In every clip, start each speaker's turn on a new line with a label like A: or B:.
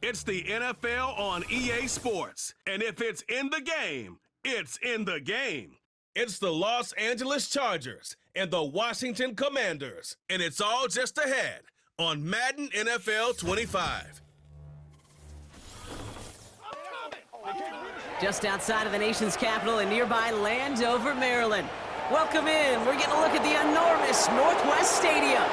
A: It's the NFL on EA Sports. And if it's in the game, it's in the game. It's the Los Angeles Chargers and the Washington Commanders. And it's all just ahead on Madden NFL 25.
B: Just outside of the nation's capital in nearby Landover, Maryland. Welcome in. We're getting a look at the enormous Northwest Stadium.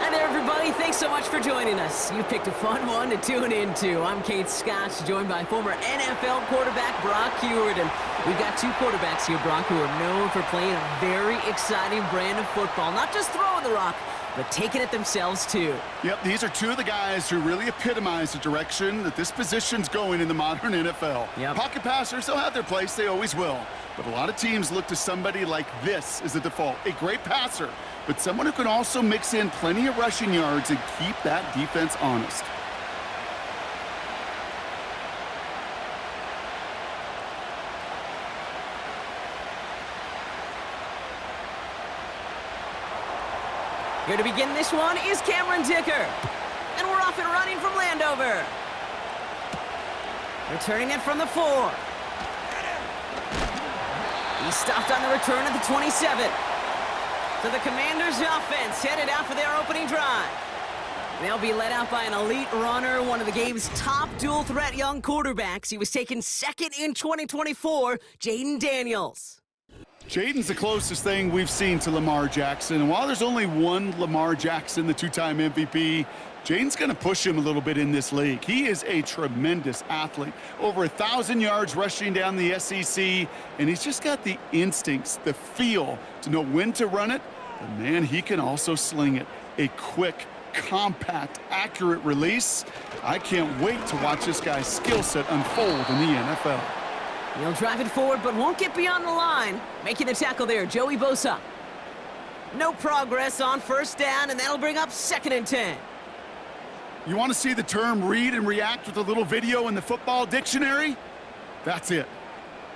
B: Hi there, everybody. Thanks so much for joining us. You picked a fun one to tune into. I'm Kate Scott, joined by former NFL quarterback Brock Huard. And we've got two quarterbacks here, Brock, who are known for playing a very exciting brand of football. Not just throwing the rock, but taking it themselves, too.
C: Yep, these are two of the guys who really epitomize the direction that this position's going in the modern NFL.
B: Yep.
C: Pocket passers, they'll have their place. They always will. But a lot of teams look to somebody like this as a default. A great passer, but someone who can also mix in plenty of rushing yards and keep that defense honest.
B: Here to begin this one is Cameron Dicker. And we're off and running from Landover. Returning it from the 4. He's stopped on the return at the 27. So the Commanders' offense headed out for their opening drive. They'll be led out by an elite runner, one of the game's top dual-threat young quarterbacks. He was taken second in 2024, Jaden Daniels.
C: Jaden's the closest thing we've seen to Lamar Jackson. And while there's only one Lamar Jackson, the two-time MVP, Jaden's going to push him a little bit in this league. He is a tremendous athlete. Over 1,000 yards rushing down the SEC, and he's just got the instincts, the feel to know when to run it. But, man, he can also sling it. A quick, compact, accurate release. I can't wait to watch this guy's skill set unfold in the NFL.
B: He'll drive it forward, but won't get beyond the line. Making the tackle there, Joey Bosa. No progress on first down, and that'll bring up 2nd and 10.
C: You want to see the term read and react with a little video in the football dictionary? That's it.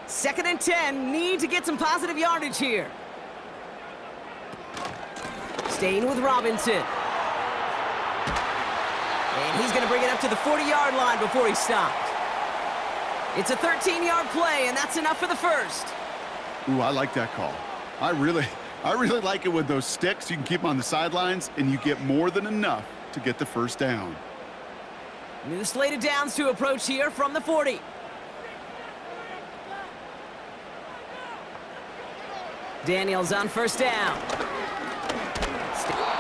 B: 2nd and 10, need to get some positive yardage here. Staying with Robinson. And he's going to bring it up to the 40-yard line before he stopped. It's a 13-yard play, and that's enough for the first.
C: Ooh, I like that call. I really like it with those sticks. You can keep them on the sidelines, and you get more than enough to get the first down.
B: New slate of downs to approach here from the 40. Daniels on first down.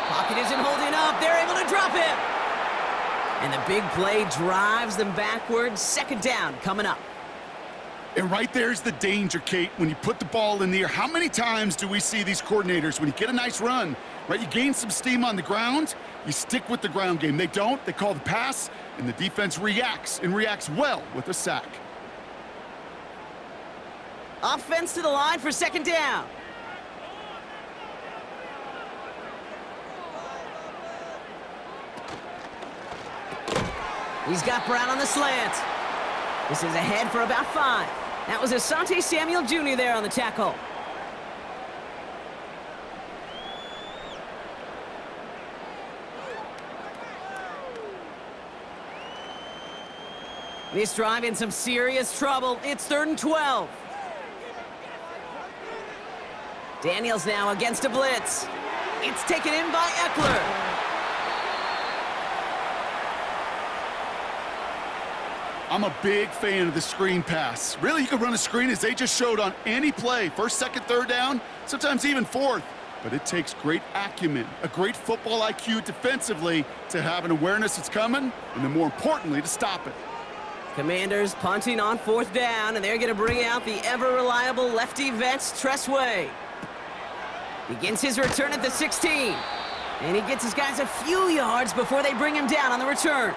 B: Pocket isn't holding up. They're able to drop him. And the big play drives them backwards. 2nd down coming up.
C: And right there's the danger, Kate, when you put the ball in the air. How many times do we see these coordinators, when you get a nice run, right, you gain some steam on the ground, you stick with the ground game. They don't. They call the pass, and the defense reacts, and reacts well with a sack.
B: Offense to the line for 2nd down. He's got Brown on the slant. This is ahead for about 5. That was Asante Samuel Jr. there on the tackle. This drive in some serious trouble. It's 3rd and 12. Daniels now against a blitz. It's taken in by Eckler.
C: I'm a big fan of the screen pass. Really, you can run a screen as they just showed on any play. 1st, 2nd, 3rd down, sometimes even 4th. But it takes great acumen, a great football IQ defensively to have an awareness it's coming, and then more importantly, to stop it.
B: Commanders punting on 4th down, and they're going to bring out the ever-reliable lefty vet, Tressway. Begins his return at the 16. And he gets his guys a few yards before they bring him down on the return.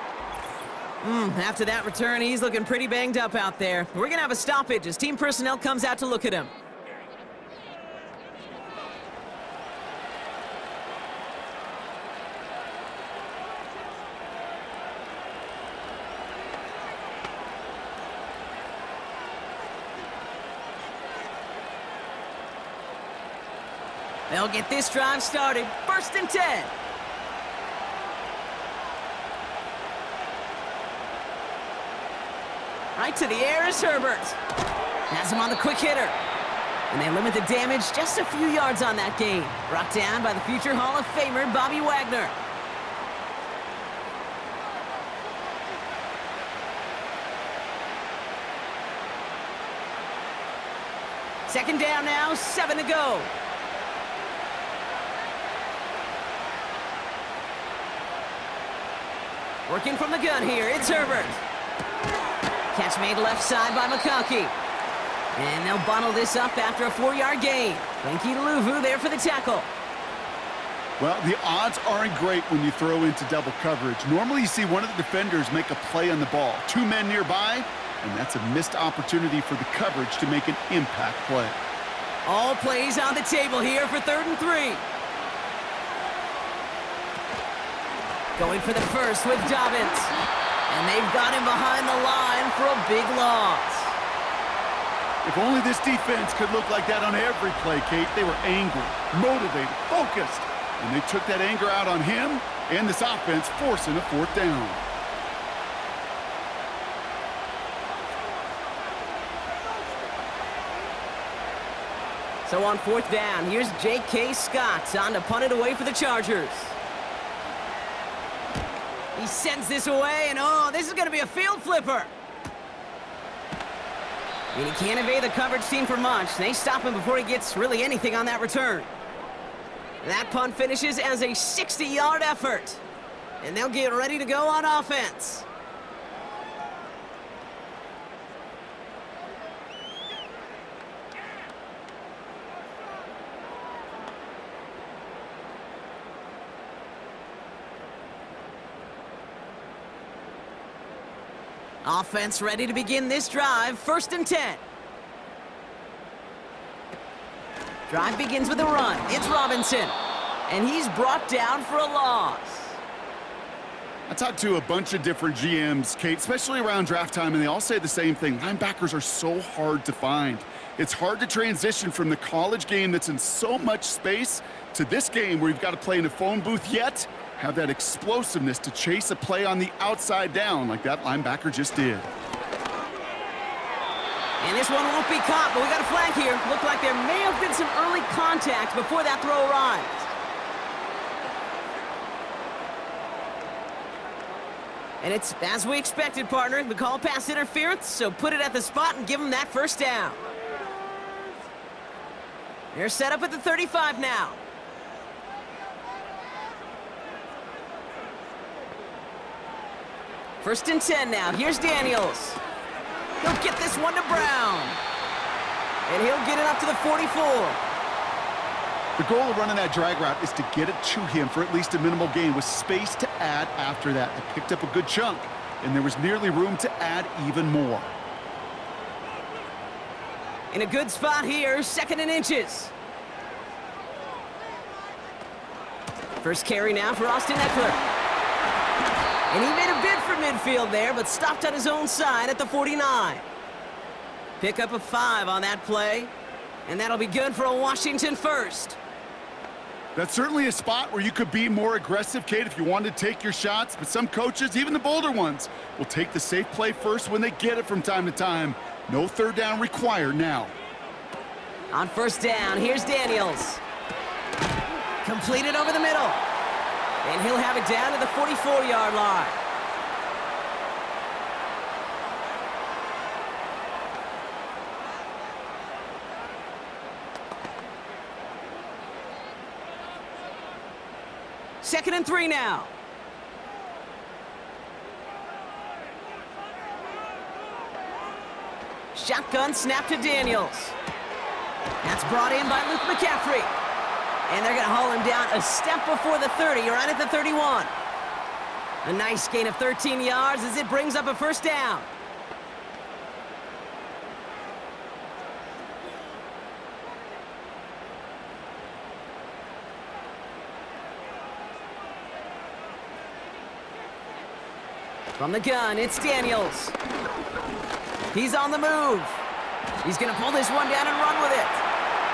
B: After that return, he's looking pretty banged up out there. We're going to have a stoppage as team personnel comes out to look at him. They'll get this drive started. 1st and 10. Right to the air is Herbert. Has him on the quick hitter. And they limit the damage just a few yards on that gain. Brought down by the future Hall of Famer, Bobby Wagner. Second down now, 7 to go. Working from the gun here, it's Herbert. Catch made left side by McConkey. And they'll bundle this up after a 4-yard gain. Frankie Luvu there for the tackle.
C: Well, the odds aren't great when you throw into double coverage. Normally you see one of the defenders make a play on the ball. 2 men nearby, and that's a missed opportunity for the coverage to make an impact play.
B: All plays on the table here for 3rd and 3. Going for the first with Dobbins. And they've got him behind the line for a big loss.
C: If only this defense could look like that on every play, Kate. They were angry, motivated, focused. And they took that anger out on him and this offense, forcing a 4th down.
B: So on 4th down, here's J.K. Scott on to punt it away for the Chargers. He sends this away, and oh, this is going to be a field flipper. And he can't evade the coverage team for much. They stop him before he gets really anything on that return. That punt finishes as a 60-yard effort. And they'll get ready to go on offense. Offense ready to begin this drive. 1st and 10. Drive begins with a run. It's Robinson. And he's brought down for a loss.
C: I talked to a bunch of different GMs, Kate, especially around draft time, and they all say the same thing. Linebackers are so hard to find. It's hard to transition from the college game that's in so much space to this game where you've got to play in a phone booth, yet have that explosiveness to chase a play on the outside down like that linebacker just did.
B: And this one won't be caught, but we got a flag here. Looked like there may have been some early contact before that throw arrived. And it's as we expected, partner. We call pass interference, so put it at the spot and give them that 1st down. They're set up at the 35 now. First and 10 now. Here's Daniels. He'll get this one to Brown. And he'll get it up to the 44.
C: The goal of running that drag route is to get it to him for at least a minimal gain with space to add after that. They picked up a good chunk, and there was nearly room to add even more.
B: In a good spot here, 2nd and inches. First carry now for Austin Eckler. And he made a bid for midfield there, but stopped on his own side at the 49. Pick up a 5 on that play, and that'll be good for a Washington first.
C: That's certainly a spot where you could be more aggressive, Kate, if you wanted to take your shots, but some coaches, even the bolder ones, will take the safe play first when they get it from time to time. No 3rd down required now.
B: On 1st down, here's Daniels. Completed over the middle. And he'll have it down to the 44-yard line. Second and 3 now. Shotgun snap to Daniels. That's brought in by Luke McCaffrey. And they're going to haul him down a step before the 30, right at the 31. A nice gain of 13 yards as it brings up a 1st down. From the gun, it's Daniels. He's on the move. He's going to pull this one down and run with it.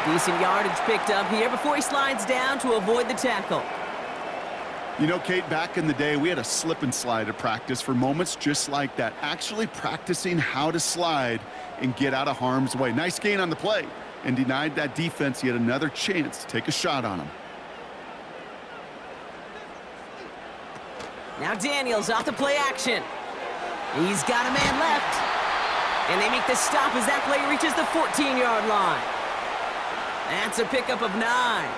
B: Decent yardage picked up here before he slides down to avoid the tackle.
C: You know, Kate, back in the day, we had a slip and slide at practice for moments just like that. Actually practicing how to slide and get out of harm's way. Nice gain on the play, and denied that defense yet another chance to take a shot on him.
B: Now Daniels off the play action. He's got a man left. And they make the stop as that play reaches the 14-yard line. That's a pickup of 9.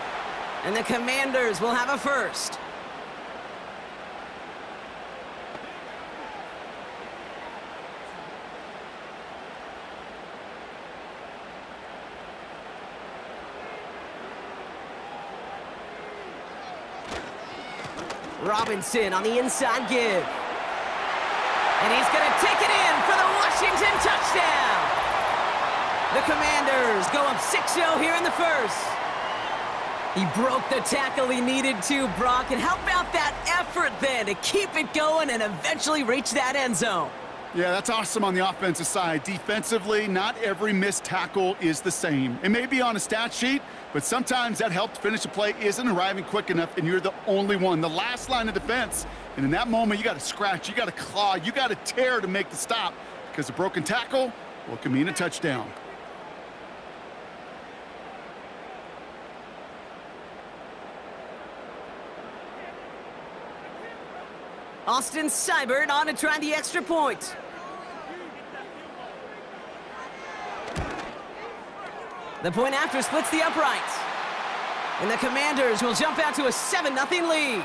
B: And the Commanders will have a first. Robinson on the inside give. And he's going to take it in for the Washington touchdown. The Commanders go up 6-0 here in the first. He broke the tackle he needed to, Brock. And how about that effort then to keep it going and eventually reach that end zone?
C: Yeah, that's awesome on the offensive side. Defensively, not every missed tackle is the same. It may be on a stat sheet, but sometimes that help to finish a play isn't arriving quick enough, and you're the only one, the last line of defense. And in that moment, you got to scratch, you got to claw, you got to tear to make the stop, because a broken tackle, well, it can mean a touchdown.
B: Austin Seibert on to try the extra point. The point after splits the uprights. And the Commanders will jump out to a 7-0 lead.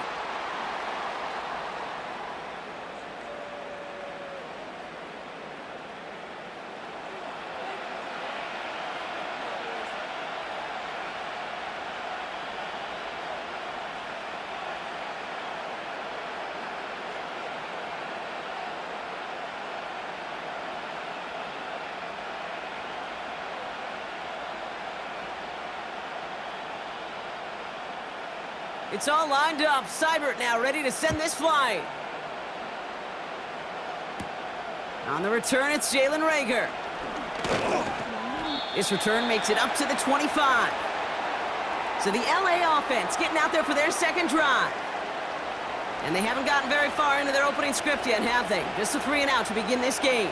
B: It's all lined up. Seibert now ready to send this flying. On the return, it's Jalen Reagor. This return makes it up to the 25. So the LA offense getting out there for their second drive. And they haven't gotten very far into their opening script yet, have they? Just a 3 and out to begin this game.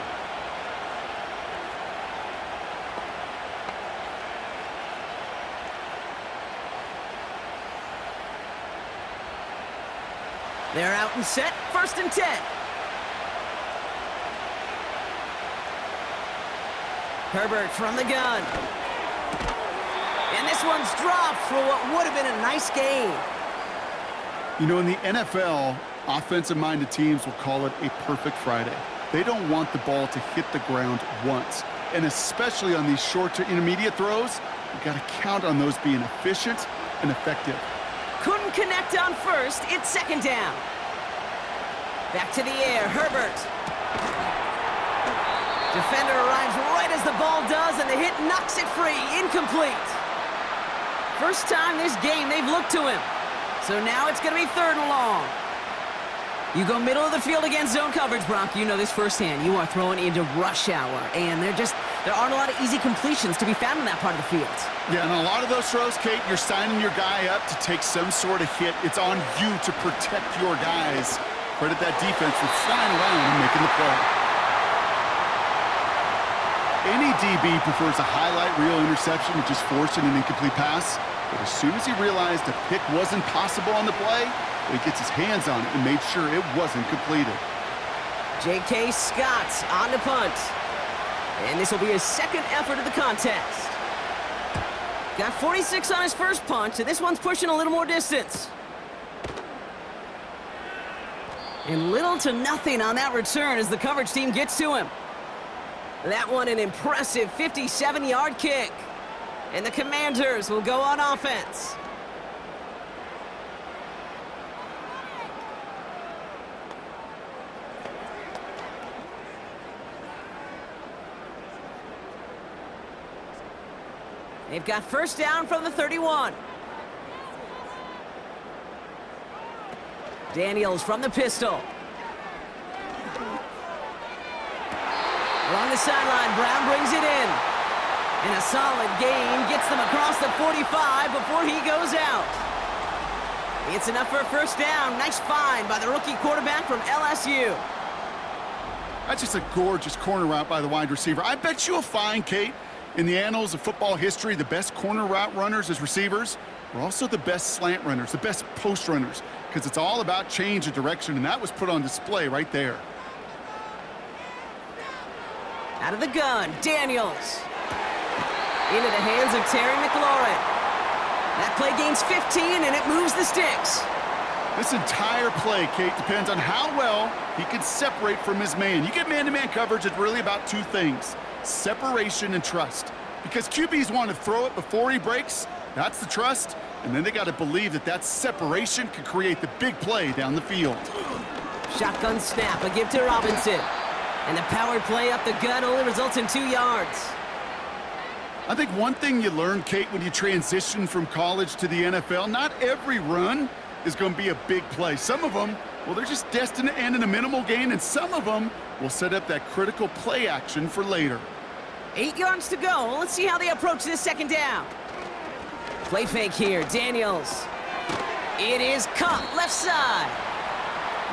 B: They're out and set, 1st and 10. Herbert from the gun. And this one's dropped for what would have been a nice game.
C: You know, in the NFL, offensive-minded teams will call it a perfect Friday. They don't want the ball to hit the ground once. And especially on these short to intermediate throws, you got to count on those being efficient and effective.
B: Couldn't connect on first. It's 2nd down. Back to the air, Herbert. Defender arrives right as the ball does, and the hit knocks it free. Incomplete. First time this game they've looked to him. So now it's going to be 3rd and long. You go middle of the field against zone coverage, Brock. You know this firsthand. You are throwing into rush hour, and there aren't a lot of easy completions to be found in that part of the field.
C: Yeah, and a lot of those throws, Kate, you're signing your guy up to take some sort of hit. It's on you to protect your guys. Credit that defense for flying around and making the play. Any DB prefers a highlight reel interception to just forcing an incomplete pass. But as soon as he realized a pick wasn't possible on the play, he gets his hands on it and made sure it wasn't completed.
B: J.K. Scott's on the punt. And this will be his 2nd effort of the contest. Got 46 on his first punt, and this one's pushing a little more distance. And little to nothing on that return as the coverage team gets to him. That one an impressive 57-yard kick. And the Commanders will go on offense. They've got 1st down from the 31. Daniels from the pistol. Along the sideline, Brown brings it in. And a solid gain gets them across the 45 before he goes out. It's enough for a first down. Nice find by the rookie quarterback from LSU.
C: That's just a gorgeous corner route by the wide receiver. I bet you'll find, Kate, in the annals of football history, the best corner route runners as receivers were also the best slant runners, the best post runners, because it's all about change of direction, and that was put on display right there.
B: Out of the gun, Daniels. Into the hands of Terry McLaurin. That play gains 15, and it moves the sticks.
C: This entire play, Kate, depends on how well he can separate from his man. You get man-to-man coverage, it's really about two things, separation and trust. Because QBs want to throw it before he breaks, that's the trust, and then they got to believe that that separation can create the big play down the field.
B: Shotgun snap, a give to Robinson. And the power play up the gut only results in 2 yards.
C: I think one thing you learn, Kate, when you transition from college to the NFL, not every run is going to be a big play. Some of them, well, they're just destined to end in a minimal gain, and some of them will set up that critical play action for later.
B: 8 yards to go. Let's see how they approach this second down. Play fake here, Daniels. It is caught left side.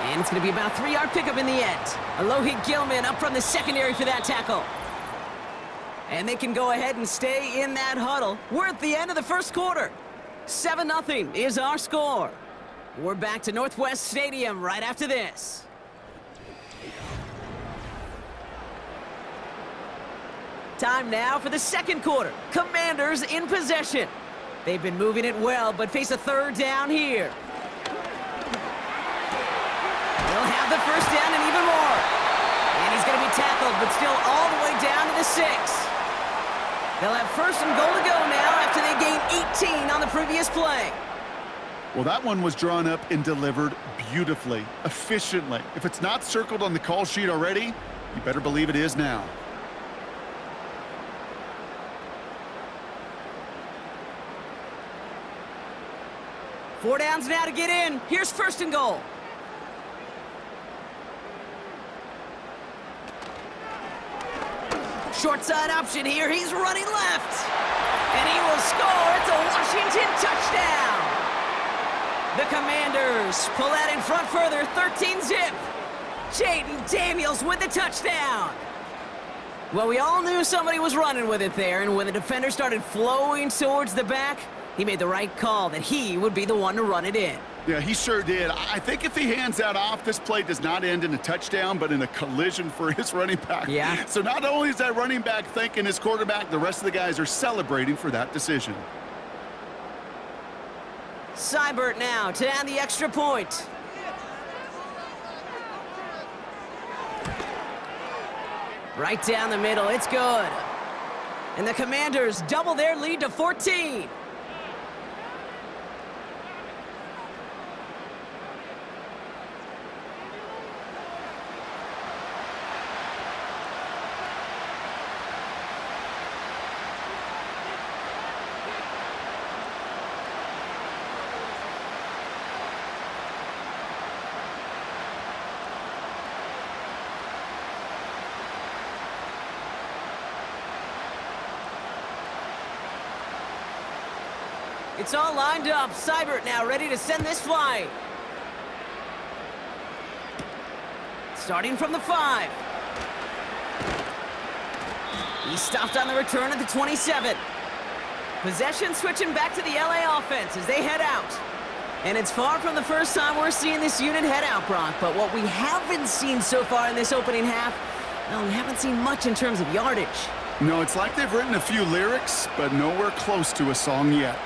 B: And it's going to be about a 3-yard pickup in the end. Alohi Gilman up from the secondary for that tackle. And they can go ahead and stay in that huddle. We're at the end of the first quarter. 7-0 is our score. We're back to Northwest Stadium right after this. Time now for the second quarter. Commanders in possession. They've been moving it well, but face a third down here. They'll have the first down and even more. And he's going to be tackled, but still all the way down to the 6. They'll have first and goal to go now after they gained 18 on the previous play.
C: Well, that one was drawn up and delivered beautifully, efficiently. If it's not circled on the call sheet already, you better believe it is now.
B: Four downs now to get in. Here's first and goal. Short side option here. He's running left. And he will score. It's a Washington touchdown. The Commanders pull that in front further. 13-zip. Jaden Daniels with the touchdown. Well, we all knew somebody was running with it there, and when the defender started flowing towards the back, he made the right call that he would be the one to run it in.
C: Yeah, he sure did. I think if he hands that off, this play does not end in a touchdown, but in a collision for his running back.
B: Yeah.
C: So not only is that running back thanking his quarterback, the rest of the guys are celebrating for that decision.
B: Seibert now to add the extra point. Right down the middle, it's good. And the Commanders double their lead to 14. It's all lined up. Seibert now ready to send this flying. Starting from the 5. He stopped on the return at the 27. Possession switching back to the LA offense as they head out. And it's far from the first time we're seeing this unit head out, Brock. But what we haven't seen so far in this opening half, well, we haven't seen much in terms of yardage.
C: No, it's like they've written a few lyrics, but nowhere close to a song yet.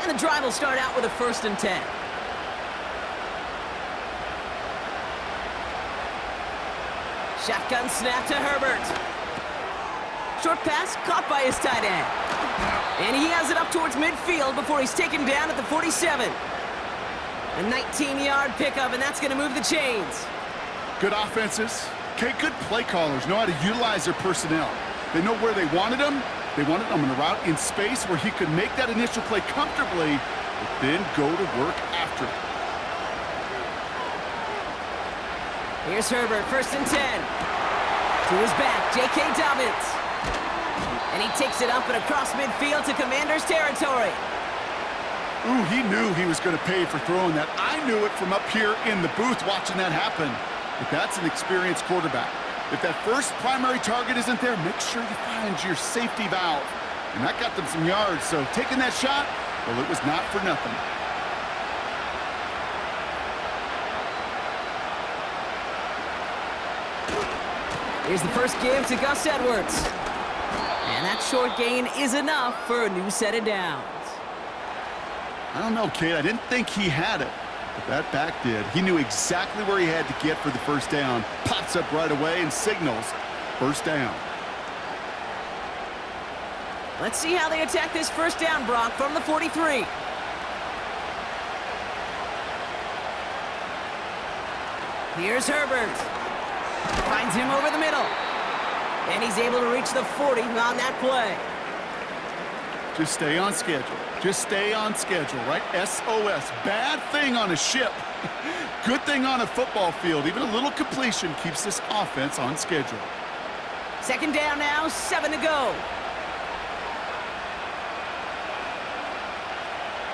B: And the drive will start out with a 1st and 10. Shotgun snap to Herbert. Short pass caught by his tight end. And he has it up towards midfield before he's taken down at the 47. A 19-yard pickup, and that's going to move the chains.
C: Good offenses. Okay, good play callers know how to utilize their personnel. They know where they wanted them. They wanted him on a route in space where he could make that initial play comfortably, but then go to work after it.
B: Here's Herbert, 1st and 10. To his back, J.K. Dobbins. And he takes it up and across midfield to Commanders territory.
C: Ooh, he knew he was going to pay for throwing that. I knew it from up here in the booth watching that happen. But that's an experienced quarterback. If that first primary target isn't there, make sure you find your safety valve. And that got them some yards, so taking that shot, well, it was not for nothing.
B: Here's the first give to Gus Edwards. And that short gain is enough for a new set of downs.
C: I don't know, Kate. I didn't think he had it, but that back did. He knew exactly where he had to get for the first down. Pops up right away and signals first down.
B: Let's see how they attack this first down, Brock, from the 43. Here's Herbert. Finds him over the middle. And he's able to reach the 40 on that play.
C: Just stay on schedule. Just stay on schedule, right? SOS. Bad thing on a ship. Good thing on a football field. Even a little completion keeps this offense on schedule.
B: Second down now, 7 to go.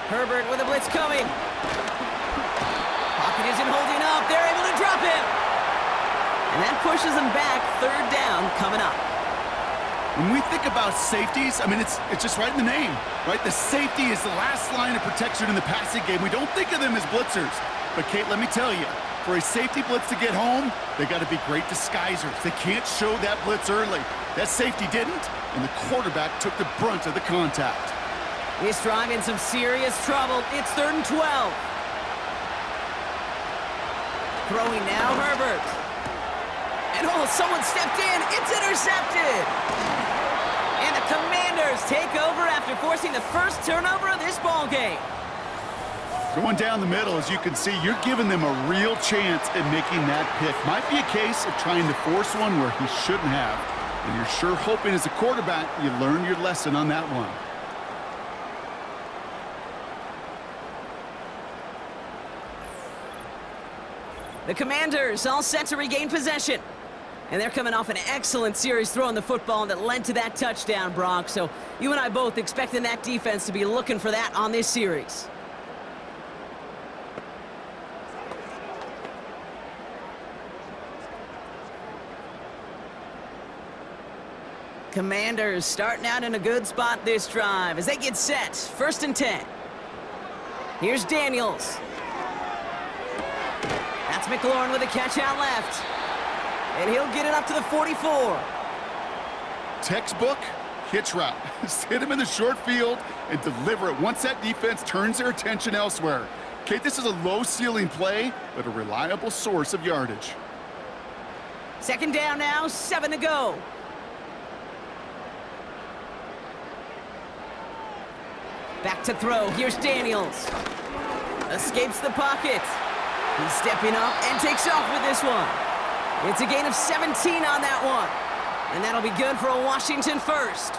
B: Herbert with a blitz coming. Pocket isn't holding up. They're able to drop him. And that pushes them back. Third down coming up.
C: When we think about safeties, I mean, it's just right in the name, right? The safety is the last line of protection in the passing game. We don't think of them as blitzers. But, Kate, let me tell you, for a safety blitz to get home, they got to be great disguisers. They can't show that blitz early. That safety didn't, and the quarterback took the brunt of the contact.
B: This drive in some serious trouble. It's 3rd and 12. Throwing now, Herbert. And someone stepped in. It's intercepted. And the Commanders take over after forcing the first turnover of this ball game.
C: Going down the middle, as you can see, you're giving them a real chance at making that pick. Might be a case of trying to force one where he shouldn't have. And you're sure hoping as a quarterback you learn your lesson on that one.
B: The Commanders all set to regain possession. And they're coming off an excellent series throwing the football that led to that touchdown, Brock. So you and I both expecting that defense to be looking for that on this series. Commanders starting out in a good spot this drive as they get set. 1st and 10. Here's Daniels. That's McLaurin with a catch out left. And he'll get it up to the 44.
C: Textbook hitch route. Just hit him in the short field and deliver it once that defense turns their attention elsewhere. Kate, this is a low-ceiling play, but a reliable source of yardage.
B: Second down now, 7 to go. Back to throw. Here's Daniels. Escapes the pocket. He's stepping up and takes off with this one. It's a gain of 17 on that one. And that'll be good for a Washington first.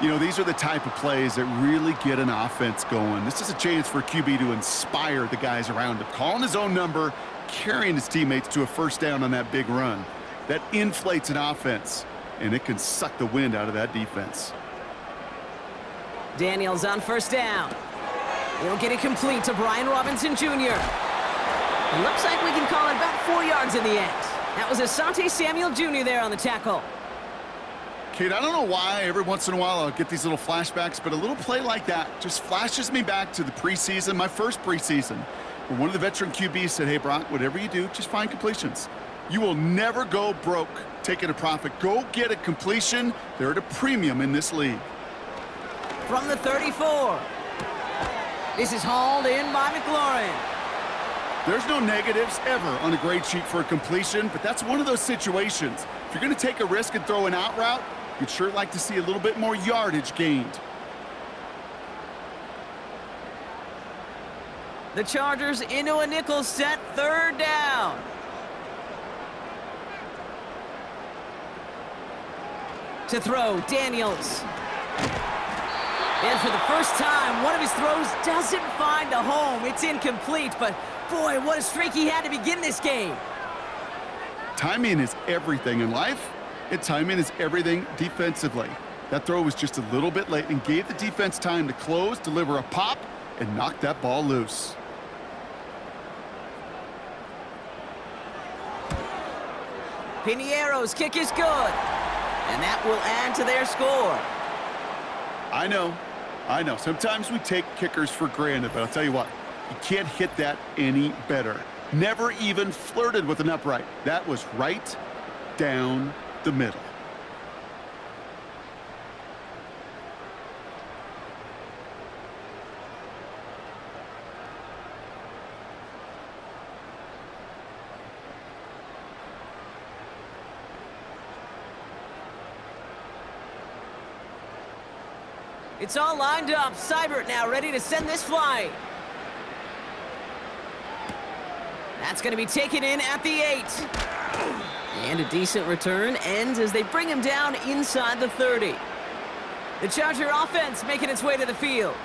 C: You know, these are the type of plays that really get an offense going. This is a chance for QB to inspire the guys around him. Calling his own number, carrying his teammates to a first down on that big run. That inflates an offense, and it can suck the wind out of that defense.
B: Daniels on first down. He'll get it complete to Brian Robinson Jr. It looks like we can call it about 4 yards in the end. That was Asante Samuel Jr. there on the tackle.
C: Kate, I don't know why every once in a while I'll get these little flashbacks, but a little play like that just flashes me back to the preseason, my first preseason, where one of the veteran QBs said, hey, Brock, whatever you do, just find completions. You will never go broke taking a profit. Go get a completion. They're at a premium in this league.
B: From the 34. This is hauled in by McLaurin.
C: There's no negatives ever on a grade sheet for a completion, but that's one of those situations. If you're going to take a risk and throw an out route, you'd sure like to see a little bit more yardage gained.
B: The Chargers into a nickel set, 3rd down. To throw, Daniels. And for the first time, one of his throws doesn't find a home. It's incomplete, but boy, what a streak he had to begin this game.
C: Timing is everything in life, and timing is everything defensively. That throw was just a little bit late and gave the defense time to close, deliver a pop, and knock that ball loose.
B: Piniero's kick is good, and that will add to their score.
C: I know. Sometimes we take kickers for granted, but I'll tell you what, you can't hit that any better. Never even flirted with an upright. That was right down the middle.
B: It's all lined up. Seibert now ready to send this flying. That's going to be taken in at the 8. And a decent return ends as they bring him down inside the 30. The Charger offense making its way to the field.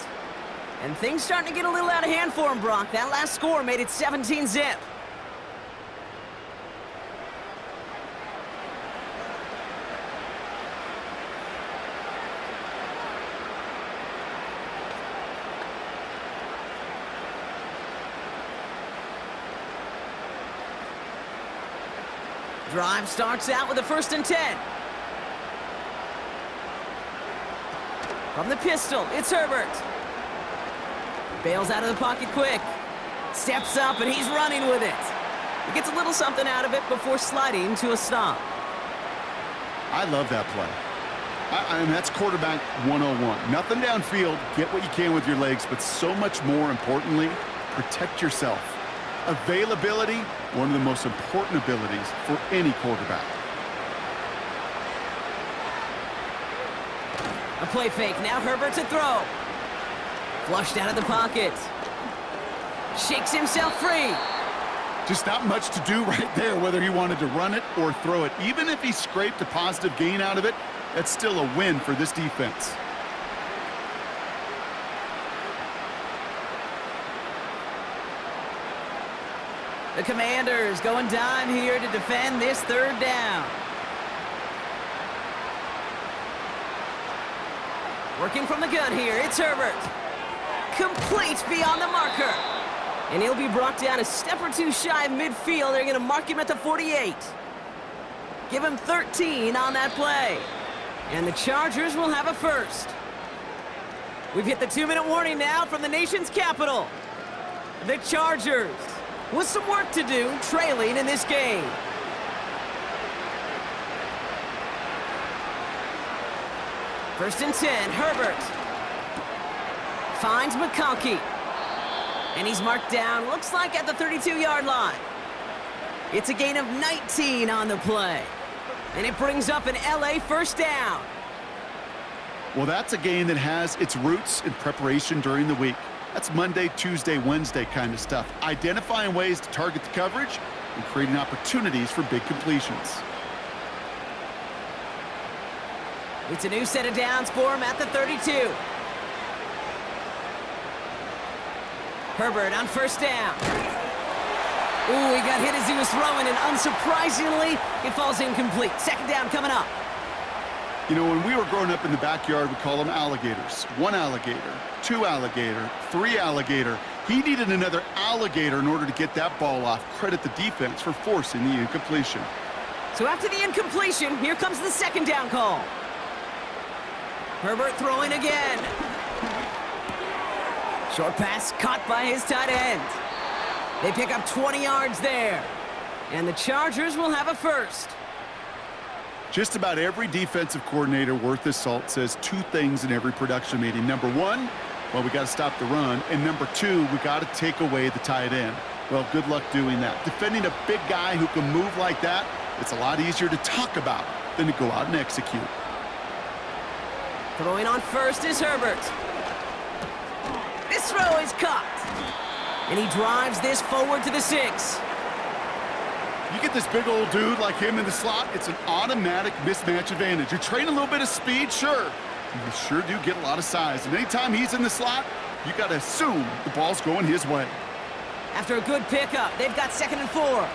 B: And things starting to get a little out of hand for him, Brock. That last score made it 17-zip. Drive starts out with a 1st and 10. From the pistol, it's Herbert. Bails out of the pocket quick. Steps up, and he's running with it. He gets a little something out of it before sliding to a stop.
C: I love that play. I mean, that's quarterback 101. Nothing downfield, get what you can with your legs, but so much more importantly, protect yourself. Availability, one of the most important abilities for any quarterback.
B: A play fake, now Herbert to throw. Flushed out of the pocket. Shakes himself free.
C: Just not much to do right there, whether he wanted to run it or throw it. Even if he scraped a positive gain out of it, that's still a win for this defense.
B: The Commanders going dime here to defend this 3rd down. Working from the gun here, it's Herbert. Complete beyond the marker. And he'll be brought down a step or two shy of midfield. They're going to mark him at the 48. Give him 13 on that play. And the Chargers will have a 1st. We've hit the 2-minute warning now from the nation's capital. The Chargers with some work to do, trailing in this game. First and 10, Herbert. Finds McConkey. And he's marked down, looks like at the 32-yard line. It's a gain of 19 on the play. And it brings up an LA 1st down.
C: Well, that's a game that has its roots in preparation during the week. That's Monday, Tuesday, Wednesday kind of stuff. Identifying ways to target the coverage and creating opportunities for big completions.
B: It's a new set of downs for him at the 32. Herbert on 1st down. Ooh, he got hit as he was throwing, and unsurprisingly, it falls incomplete. 2nd down coming up.
C: You know, when we were growing up in the backyard, we call them alligators. 1 alligator, 2 alligator, 3 alligator. He needed another alligator in order to get that ball off. Credit the defense for forcing the incompletion.
B: So after the incompletion, here comes the 2nd down call. Herbert throwing again. Short pass caught by his tight end. They pick up 20 yards there. And the Chargers will have a 1st.
C: Just about every defensive coordinator worth his salt says 2 things in every production meeting. Number 1, well, we got to stop the run. And number 2, we got to take away the tight end. Well, good luck doing that. Defending a big guy who can move like that, it's a lot easier to talk about than to go out and execute.
B: Throwing on 1st is Herbert. This throw is caught. And he drives this forward to the 6.
C: You get this big old dude like him in the slot, it's an automatic mismatch advantage. You train a little bit of speed, sure. You sure do get a lot of size. And anytime he's in the slot, you got to assume the ball's going his way.
B: After a good pickup, they've got 2nd and 4.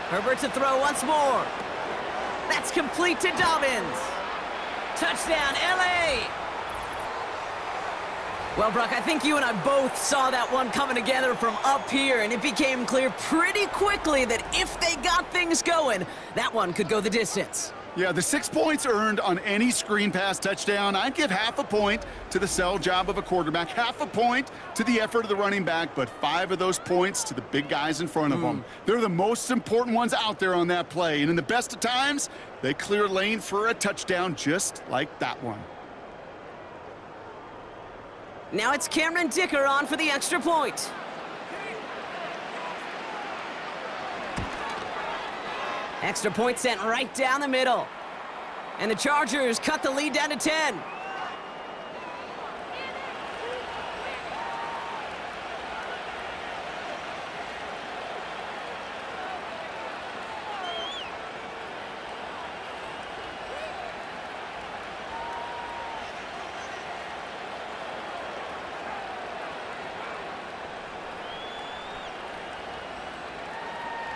B: Herbert to throw once more. That's complete to Dobbins. Touchdown, LA! Well, Brock, I think you and I both saw that one coming together from up here, and it became clear pretty quickly that if they got things going, that one could go the distance.
C: Yeah, the 6 points earned on any screen pass touchdown, I'd give half a point to the sell job of a quarterback, half a point to the effort of the running back, but 5 of those points to the big guys in front of them. They're the most important ones out there on that play, and in the best of times, they clear lane for a touchdown just like that one.
B: Now it's Cameron Dicker on for the extra point. Extra point sent right down the middle. And the Chargers cut the lead down to 10.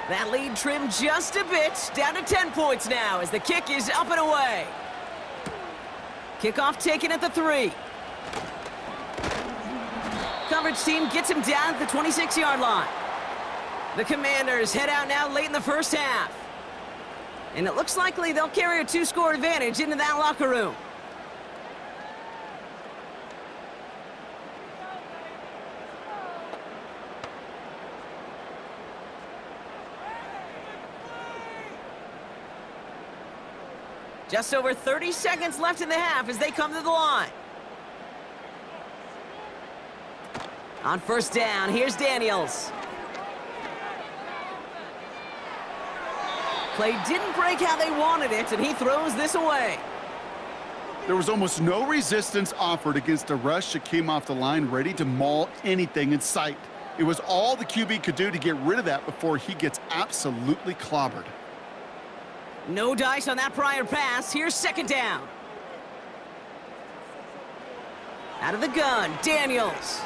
B: That lead trimmed just a bit, down to 10 points now as the kick is up and away. Kickoff taken at the 3. Coverage team gets him down at the 26-yard line. The Commanders head out now late in the first half. And it looks likely they'll carry a 2-score advantage into that locker room. Just over 30 seconds left in the half as they come to the line. On first down, here's Daniels. Play didn't break how they wanted it, and he throws this away.
C: There was almost no resistance offered against a rush that came off the line ready to maul anything in sight. It was all the QB could do to get rid of that before he gets absolutely clobbered.
B: No dice on that prior pass. Here's second down. Out of the gun, Daniels.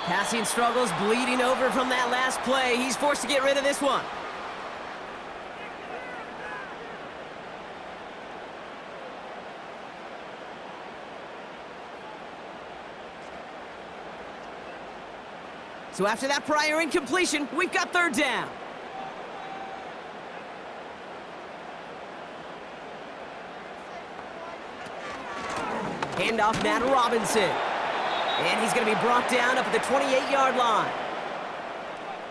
B: Passing struggles bleeding over from that last play. He's forced to get rid of this one. So after that prior incompletion, we've got third down. Handoff now to Robinson. And he's going to be brought down up at the 28-yard line.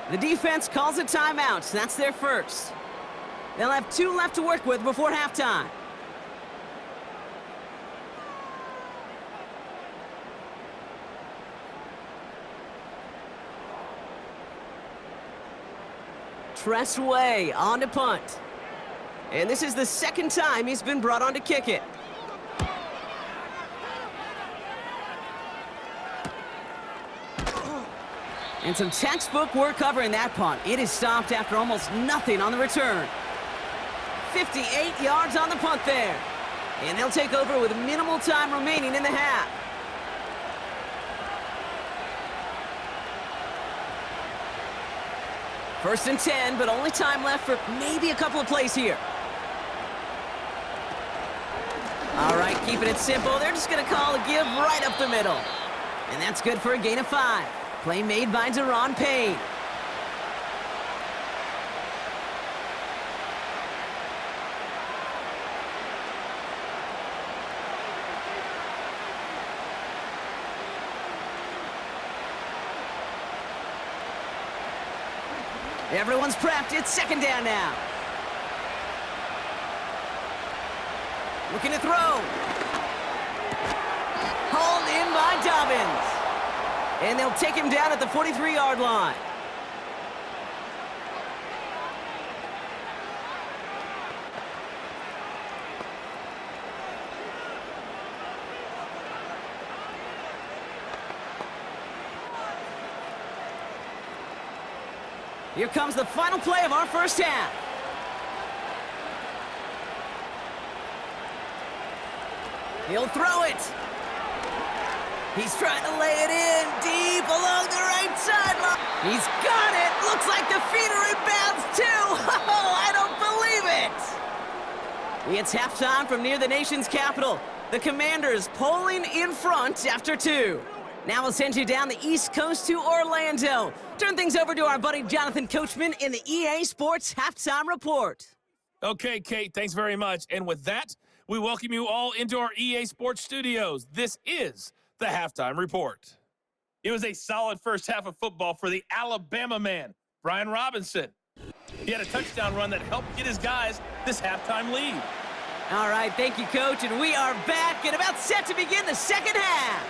B: The defense calls a timeout. That's their first. They'll have 2 left to work with before halftime. Tress Way on to punt. And this is the second time he's been brought on to kick it. And some textbook work covering that punt. It is stopped after almost nothing on the return. 58 yards on the punt there. And they'll take over with minimal time remaining in the half. First and 10, but only time left for maybe a couple of plays here. All right, keeping it simple. They're just going to call a give right up the middle. And that's good for a gain of 5. Play made by Deron Payne. Everyone's prepped. It's second down now. Looking to throw. Hauled in by Dobbins. And they'll take him down at the 43-yard line. Here comes the final play of our first half. He'll throw it. He's trying to lay it in deep along the right sideline. He's got it. Looks like the feet are in bounds too. Oh, I don't believe it. It's halftime from near the nation's capital. The Commanders pulling in front after 2. Now we'll send you down the East Coast to Orlando. Turn things over to our buddy Jonathan Coachman in the EA Sports Halftime Report.
D: Okay, Kate, thanks very much. And with that, we welcome you all into our EA Sports studios. This is the Halftime Report. It was a solid first half of football for the Alabama man, Brian Robinson. He had a touchdown run that helped get his guys this halftime lead.
B: All right, thank you, Coach, and we are back and about set to begin the second half.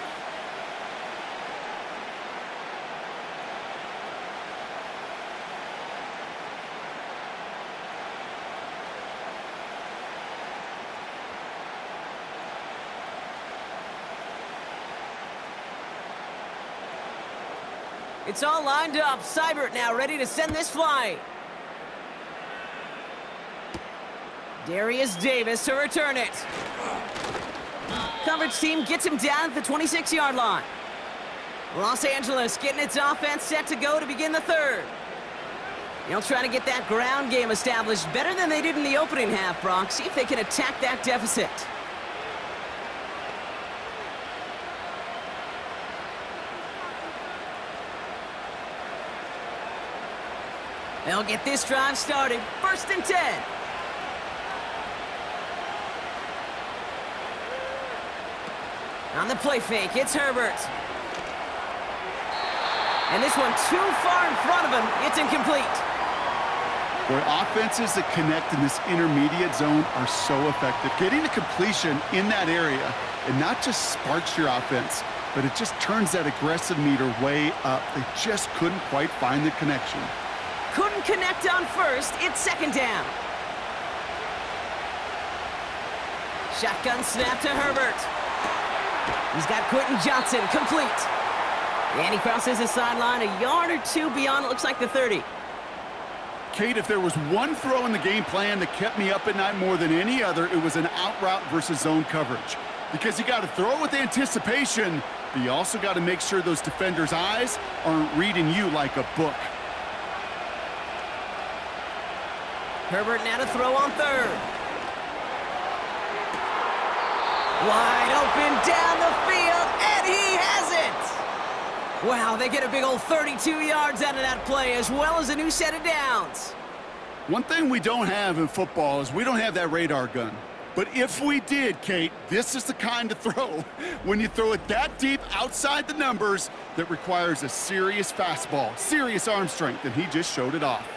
B: It's all lined up. Seibert now ready to send this flight. Darius Davis to return it. Coverage team gets him down at the 26-yard line. Los Angeles getting its offense set to go to begin the third. They'll try to get that ground game established better than they did in the opening half, Brock. See if they can attack that deficit. They'll get this drive started. 1st and 10. On the play fake, it's Herbert. And this one too far in front of him. It's incomplete.
C: Boy, offenses that connect in this intermediate zone are so effective. Getting a completion in that area, and not just sparks your offense, but it just turns that aggressive meter way up. They just couldn't quite find the connection.
B: Couldn't connect on first. It's 2nd down. Shotgun snap to Herbert. He's got Quentin Johnson complete. And he crosses the sideline a yard or 2 beyond, it looks like the 30.
C: Kate, if there was one throw in the game plan that kept me up at night more than any other, it was an out route versus zone coverage. Because you got to throw with anticipation, but you also got to make sure those defenders' eyes aren't reading you like a book.
B: Herbert now to throw on 3rd. Wide open down the field, and he has it! Wow, they get a big old 32 yards out of that play, as well as a new set of downs.
C: One thing we don't have in football is we don't have that radar gun. But if we did, Kate, this is the kind of throw, when you throw it that deep outside the numbers, that requires a serious fastball, serious arm strength, and he just showed it off.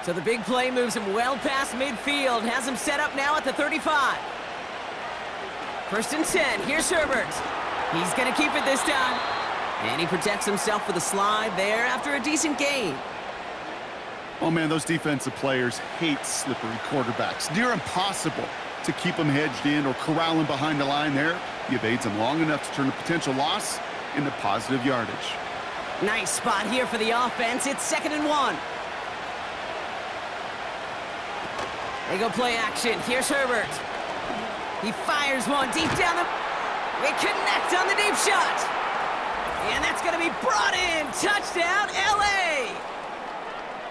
B: So the big play moves him well past midfield, has him set up now at the 35. 1st and 10, here's Herbert. He's gonna keep it this time. And he protects himself with a slide there after a decent gain.
C: Oh man, those defensive players hate slippery quarterbacks. Near impossible to keep them hedged in or corral them behind the line there. He evades them long enough to turn a potential loss into positive yardage.
B: Nice spot here for the offense. It's 2nd and 1. They go play action. Here's Herbert. He fires one deep down the... They connect on the deep shot. And that's going to be brought in. Touchdown, LA!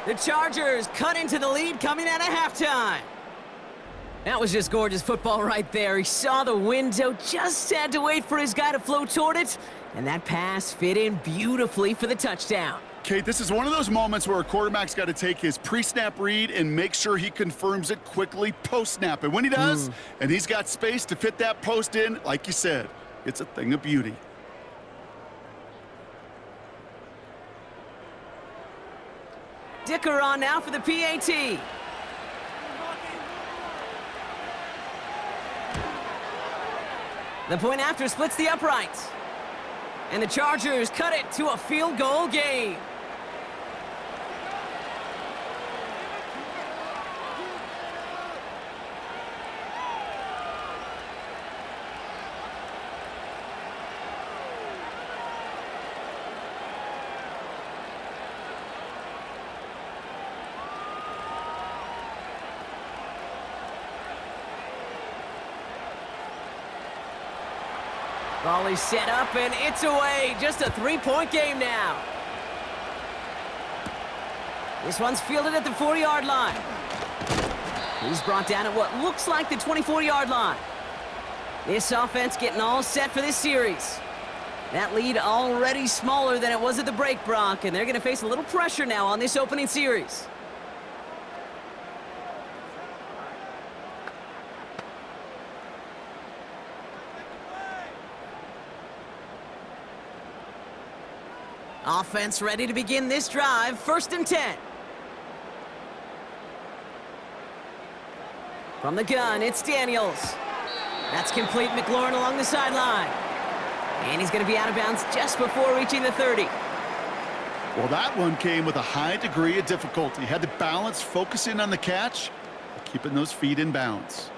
B: The Chargers cut into the lead coming out of halftime. That was just gorgeous football right there. He saw the window, just had to wait for his guy to flow toward it, and that pass fit in beautifully for the touchdown.
C: Kate, this is one of those moments where a quarterback's got to take his pre-snap read and make sure he confirms it quickly post-snap. And when he does, and he's got space to fit that post in, like you said, it's a thing of beauty.
B: Tiburon now for the PAT. The point after splits the uprights. And the Chargers cut it to a field goal game. Volley set up, and it's away. Just a three-point game now. This one's fielded at the 40-yard line. He's brought down at what looks like the 24-yard line. This offense getting all set for this series. That lead already smaller than it was at the break, Brock, and they're going to face a little pressure now on this opening series. Offense ready to begin this drive. 1st and 10. From the gun, it's Daniels. That's complete. McLaurin along the sideline. And he's going to be out of bounds just before reaching the 30.
C: Well, that one came with a high degree of difficulty. Had to balance focusing on the catch, keeping those feet in bounds.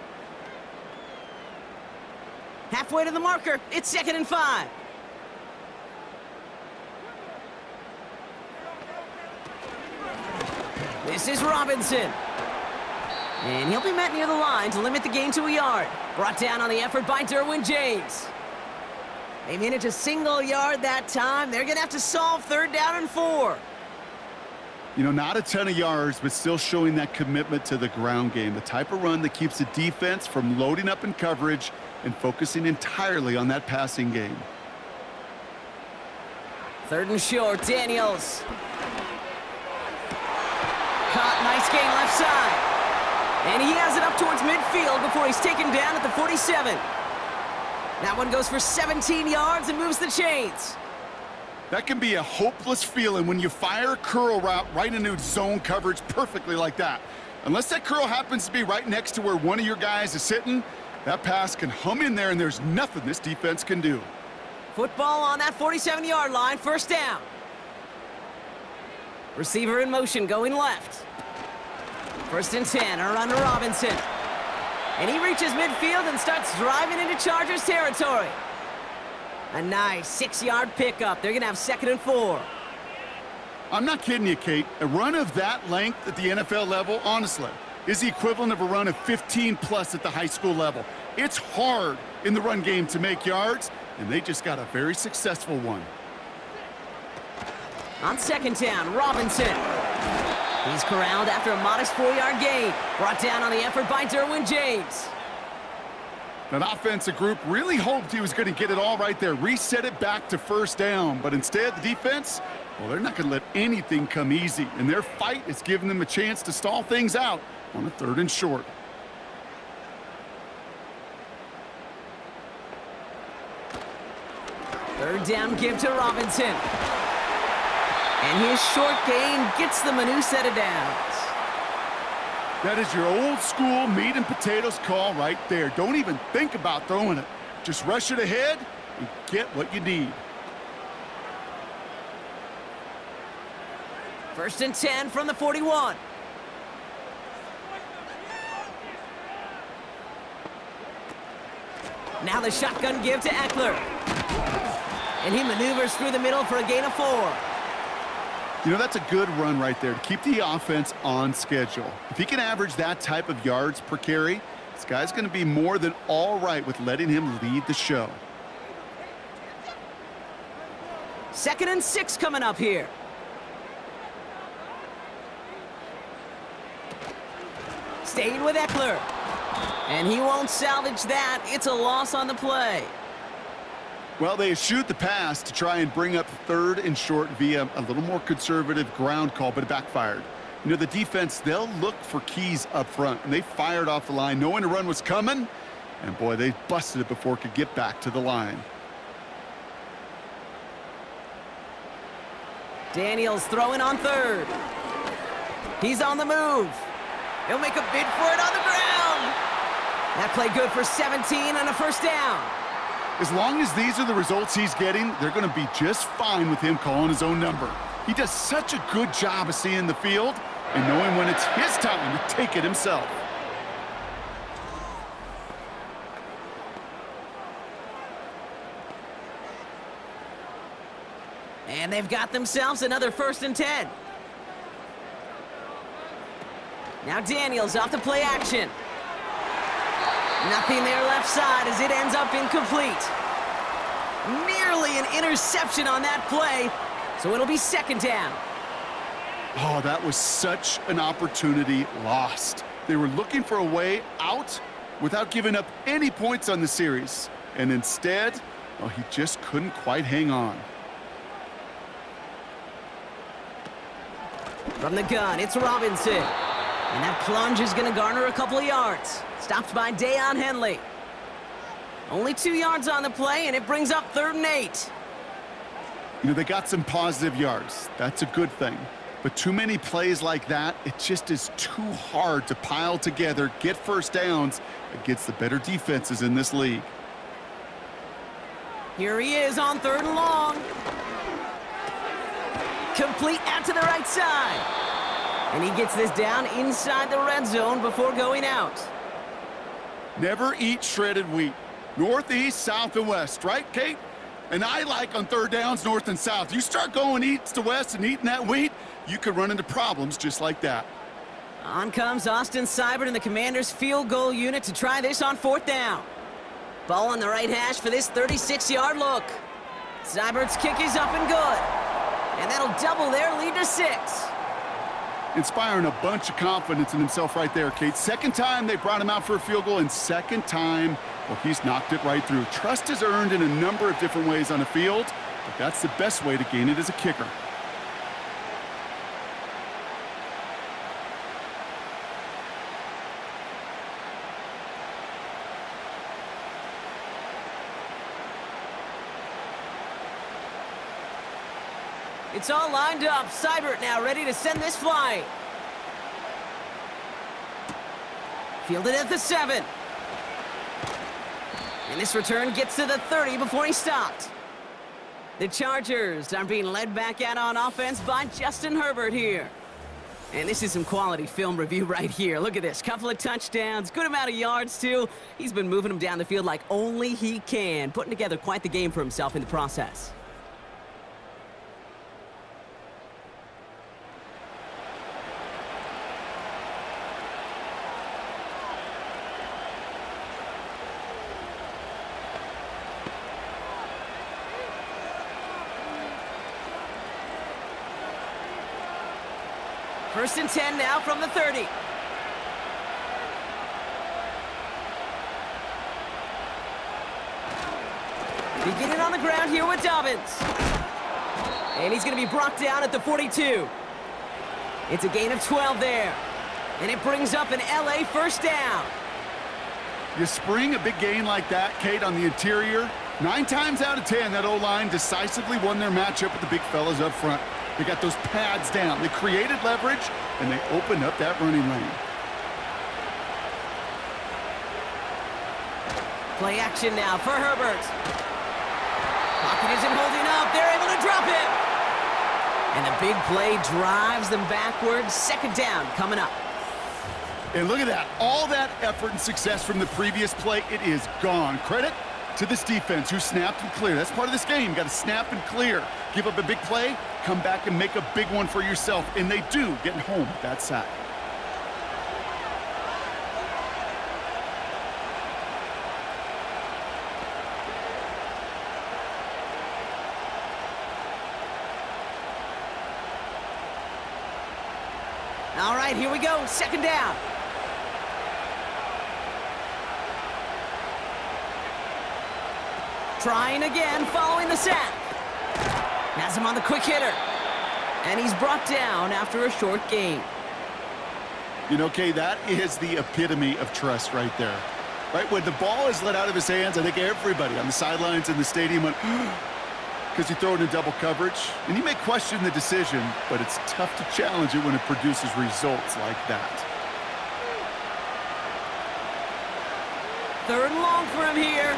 B: Halfway to the marker. It's 2nd and 5. This is Robinson. And he'll be met near the line to limit the gain to a yard. Brought down on the effort by Derwin James. They managed a single yard that time. They're going to have to solve 3rd down and 4.
C: You know, not a ton of yards, but still showing that commitment to the ground game. The type of run that keeps the defense from loading up in coverage and focusing entirely on that passing game.
B: 3rd and short, Daniels. Caught, nice gain left side. And he has it up towards midfield before he's taken down at the 47. That one goes for 17 yards and moves the chains.
C: That can be a hopeless feeling when you fire a curl route right into zone coverage perfectly like that. Unless that curl happens to be right next to where one of your guys is sitting, that pass can hum in there and there's nothing this defense can do.
B: Football on that 47-yard line, 1st down. Receiver in motion, going left. 1st and 10, a run to Robinson. And he reaches midfield and starts driving into Chargers territory. A nice 6-yard pickup. They're going to have 2nd and 4.
C: I'm not kidding you, Kate. A run of that length at the NFL level, honestly, is the equivalent of a run of 15+ at the high school level. It's hard in the run game to make yards, and they just got a very successful one.
B: On 2nd down, Robinson. He's corralled after a modest 4-yard gain. Brought down on the effort by Derwin James.
C: That offensive group really hoped he was going to get it all right there, reset it back to 1st down. But instead, the defense, well, they're not going to let anything come easy. And their fight is giving them a chance to stall things out on a 3rd and short.
B: Third down give to Robinson. And his short gain gets them a new set of downs.
C: That is your old school meat and potatoes call right there. Don't even think about throwing it. Just rush it ahead and get what you need.
B: 1st and 10 from the 41. Now the shotgun give to Eckler. And he maneuvers through the middle for a gain of 4.
C: You know, that's a good run right there to keep the offense on schedule. If he can average that type of yards per carry, this guy's going to be more than all right with letting him lead the show.
B: 2nd and 6 coming up here. Staying with Eckler. And he won't salvage that. It's a loss on the play.
C: Well, they shoot the pass to try and bring up 3rd and short via a little more conservative ground call, but it backfired. You know, the defense, they'll look for keys up front, and they fired off the line knowing a run was coming, and boy, they busted it before it could get back to the line.
B: Daniels throwing on 3rd. He's on the move. He'll make a bid for it on the ground. That play good for 17 and a 1st down.
C: As long as these are the results he's getting, they're going to be just fine with him calling his own number. He does such a good job of seeing the field and knowing when it's his time to take it himself.
B: And they've got themselves another 1st and 10. Now Daniels off to play action. Nothing there left side as it ends up incomplete. Nearly an interception on that play, so it'll be 2nd down.
C: Oh, that was such an opportunity lost. They were looking for a way out without giving up any points on the series. And instead, well, he just couldn't quite hang on.
B: From the gun, it's Robinson. And that plunge is going to garner a couple of yards. Stopped by Deion Henley. Only 2 yards on the play, and it brings up 3rd and 8.
C: You know, they got some positive yards. That's a good thing. But too many plays like that, it just is too hard to pile together, get first downs against the better defenses in this league.
B: Here he is on 3rd and long. Complete out to the right side. And he gets this down inside the red zone before going out.
C: Never eat shredded wheat. North, east, south, and west, right, Kate? And I like on 3rd downs, north and south. You start going east to west and eating that wheat, you could run into problems just like that.
B: On comes Austin Seibert and the Commanders' field goal unit to try this on 4th down. Ball on the right hash for this 36-yard look. Seibert's kick is up and good. And that'll double their lead to 6.
C: Inspiring a bunch of confidence in himself right there, Kate. Second time they brought him out for a field goal, and second time, well, he's knocked it right through. Trust is earned in a number of different ways on a field, but that's the best way to gain it as a kicker.
B: It's all lined up. Seibert now ready to send this flying. Fielded at the 7. And this return gets to the 30 before he stopped. The Chargers are being led back out on offense by Justin Herbert here. And this is some quality film review right here. Look at this. Couple of touchdowns, good amount of yards, too. He's been moving them down the field like only he can, putting together quite the game for himself in the process. First and 10 now from the 30. Beginning on the ground here with Dobbins. And he's going to be brought down at the 42. It's a gain of 12 there. And it brings up an LA first down.
C: You spring a big gain like that, Kate, on the interior. 9 times out of 10, that O-line decisively won their matchup with the big fellas up front. They got those pads down. They created leverage, and they opened up that running lane.
B: Play action now for Herbert. Pocket isn't holding up. They're able to drop it. And the big play drives them backwards. Second down coming up.
C: And look at that. All that effort and success from the previous play, it is gone. Credit to this defense who snapped and cleared. That's part of this game. You got to snap and clear. Give up a big play, come back and make a big one for yourself. And they do, getting home with that sack.
B: All right, here we go. Second down. Trying again, following the sack. Has him on the quick hitter. And he's brought down after a short gain.
C: You know, Kay, that is the epitome of trust right there. Right, when the ball is let out of his hands, I think everybody on the sidelines in the stadium went, because you throw it in double coverage. And you may question the decision, but it's tough to challenge it when it produces results like that.
B: Third and long for him here.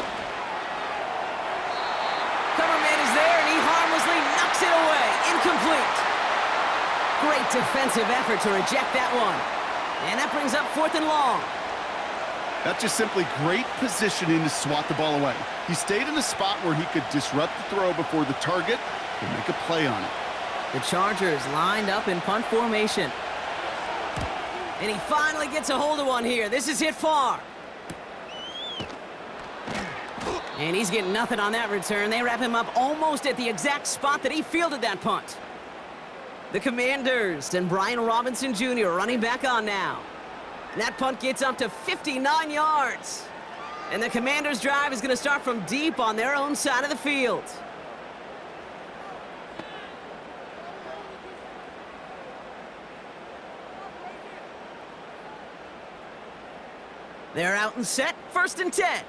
B: Cover man is there, and he harmlessly knocks it away. Incomplete. Great defensive effort to reject that one. And that brings up 4th and long.
C: That's just simply great positioning to swat the ball away. He stayed in a spot where he could disrupt the throw before the target could make a play on it.
B: The Chargers lined up in punt formation. And he finally gets a hold of one here. This is hit far. And he's getting nothing on that return. They wrap him up almost at the exact spot that he fielded that punt. The Commanders and Brian Robinson Jr. running back on now. And that punt gets up to 59 yards. And the Commanders' drive is going to start from deep on their own side of the field. They're out and set, 1st and 10.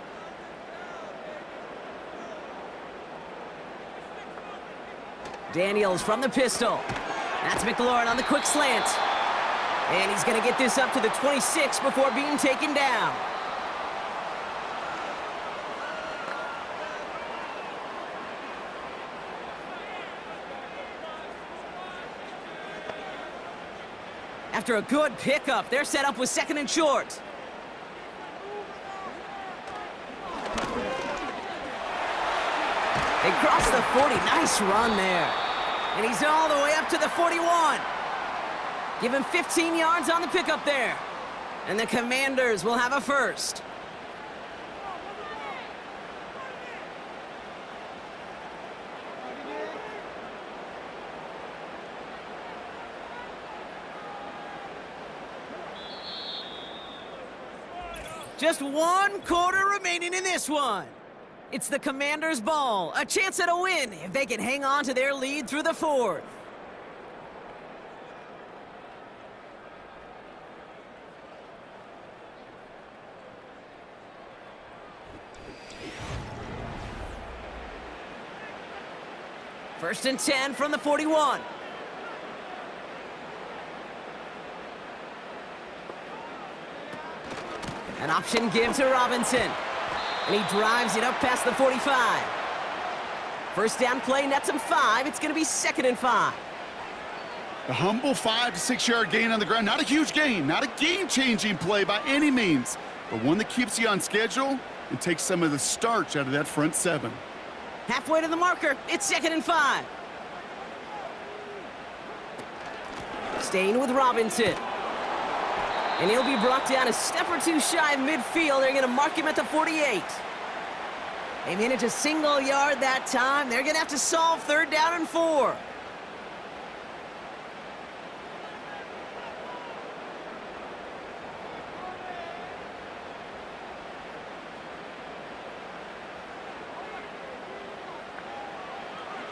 B: Daniels from the pistol. That's McLaurin on the quick slant. And he's going to get this up to the 26 before being taken down. After a good pickup, they're set up with 2nd and short. They cross the 40. Nice run there. And he's all the way up to the 41. Give him 15 yards on the pickup there. And the Commanders will have a first. Just 1 quarter remaining in this one. It's the Commanders' ball. A chance at a win if they can hang on to their lead through the 4th. First and 10 from the 41. An option give to Robinson. And he drives it up past the 45. First down play, nets him 5. It's going to be 2nd and 5.
C: A humble 5 to 6 yard gain on the ground. Not a huge gain, not a game-changing play by any means, but one that keeps you on schedule and takes some of the starch out of that front 7.
B: Halfway to the marker, it's 2nd and 5. Staying with Robinson. And he'll be brought down a step or 2 shy of midfield. They're going to mark him at the 48. They managed a single yard that time. They're going to have to solve 3rd down and 4.